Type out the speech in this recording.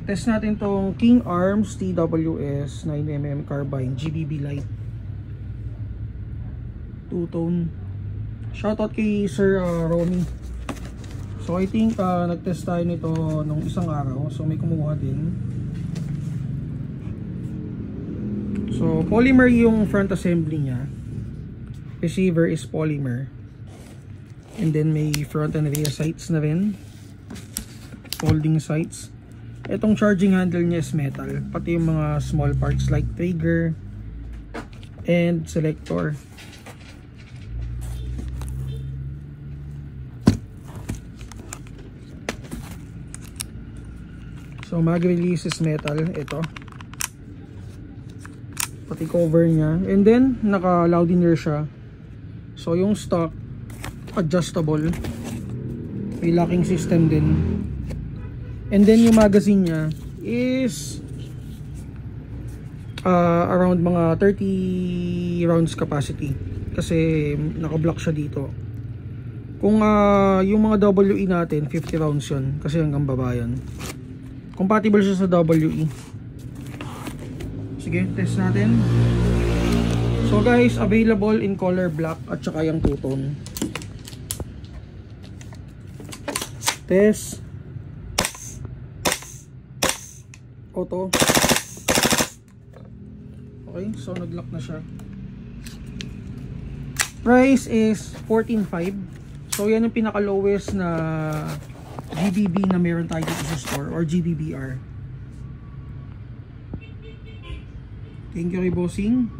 test natin tong King Arms TWS 9mm carbine GBB light. Two-tone. Shoutout kay Sir Romy. So I think nag-test tayo nito nung isang araw. So may kumuha din. So polymer yung front assembly niya. Receiver is polymer. And then may front and rear sights na rin. Folding sights. Itong charging handle niya is metal. Pati yung mga small parts like trigger and selector. So mag release is metal. Ito. Pati cover niya. And then naka Loudiner siya. So yung stock adjustable. May locking system din. And then yung magazine niya is around mga 30 rounds capacity. Kasi naka-block siya dito. Kung yung mga WE natin 50 rounds yun. Kasi hanggang baba yan. Compatible siya sa WE. Sige, test natin. So guys, available in color black at saka yung two-tone. Test. Auto. Okay, so nag-lock na siya. Price is 14.5. So yan yung pinaka lowest na GBB na meron tayo dito sa store, or GBBR. Thank you kay bossing.